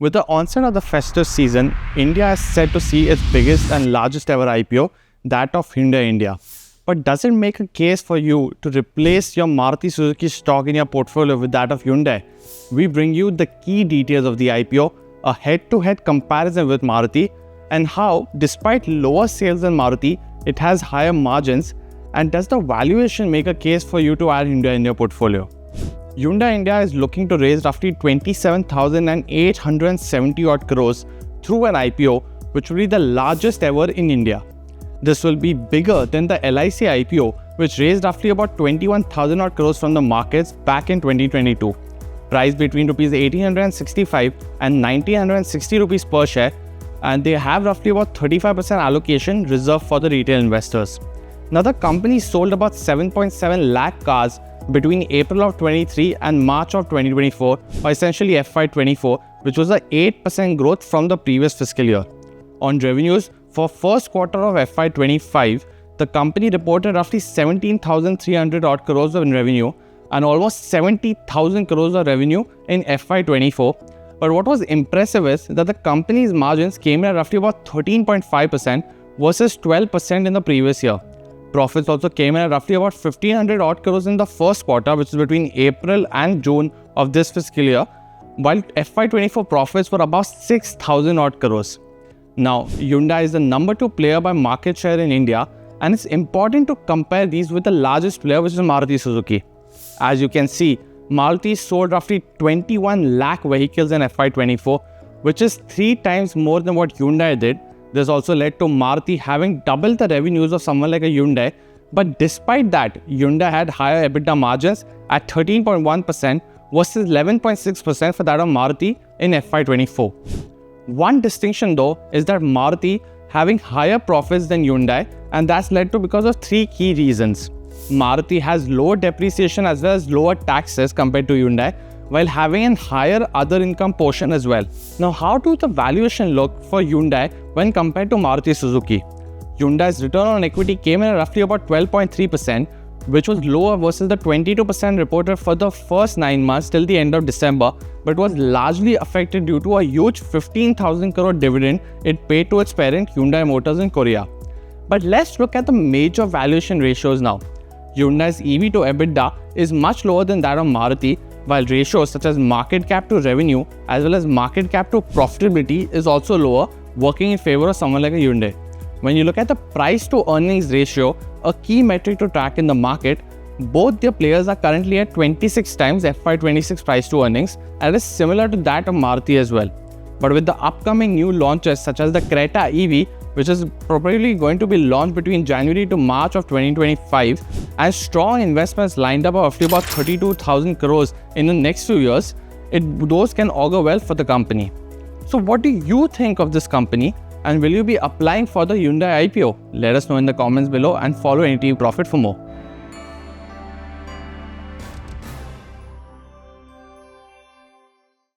With the onset of the festive season, India is set to see its biggest and largest ever IPO, that of Hyundai India. But does it make a case for you to replace your Maruti Suzuki stock in your portfolio with that of Hyundai? We bring you the key details of the IPO, a head-to-head comparison with Maruti, and how, despite lower sales than Maruti, it has higher margins, and does the valuation make a case for you to add Hyundai in your portfolio? Hyundai India is looking to raise roughly 27,870 odd crores through an IPO, which will be the largest ever in India. This will be bigger than the LIC IPO, which raised roughly about 21,000 odd crores from the markets back in 2022. Priced between Rs 1,865 and 1,960 rupees per share, and they have roughly about 35% allocation reserved for the retail investors. Now, the company sold about 7.7 lakh cars between April of 23 and March of 2024, or essentially FY24, which was an 8% growth from the previous fiscal year. On revenues, for first quarter of FY25, the company reported roughly 17,300 odd crores in revenue and almost 70,000 crores of revenue in FY24. But what was impressive is that the company's margins came in at roughly about 13.5% versus 12% in the previous year. Profits also came in at roughly about 1,500 odd crores in the first quarter, which is between April and June of this fiscal year, while FY24 profits were about 6,000 odd crores. Now, Hyundai is the number 2 player by market share in India, and it's important to compare these with the largest player, which is Maruti Suzuki. As you can see, Maruti sold roughly 21 lakh vehicles in FY24, which is 3 times more than what Hyundai did. This also led to Maruti having double the revenues of someone like a Hyundai. But despite that, Hyundai had higher EBITDA margins at 13.1% versus 11.6% for that of Maruti in FY24. One distinction though is that Maruti having higher profits than Hyundai, and that's led to because of 3 key reasons. Maruti has lower depreciation as well as lower taxes compared to Hyundai, while having a higher other income portion as well. Now, how does the valuation look for Hyundai when compared to Maruti Suzuki? Hyundai's return on equity came in at roughly about 12.3%, which was lower versus the 22% reported for the first 9 months till the end of December, but was largely affected due to a huge 15,000 crore dividend it paid to its parent Hyundai Motors in Korea. But let's look at the major valuation ratios now. Hyundai's EV to EBITDA is much lower than that of Maruti, while ratios such as market cap to revenue as well as market cap to profitability is also lower, working in favor of someone like a Hyundai. When you look at the price to earnings ratio, a key metric to track in the market, both their players are currently at 26 times FY26 price to earnings, and is similar to that of Maruti as well. But with the upcoming new launches such as the Creta EV, which is probably going to be launched between January to March of 2025, and strong investments lined up of roughly about 32,000 crores in the next few years, those can augur well for the company. So what do you think of this company, and will you be applying for the Hyundai IPO? Let us know in the comments below and follow NDTV Profit for more.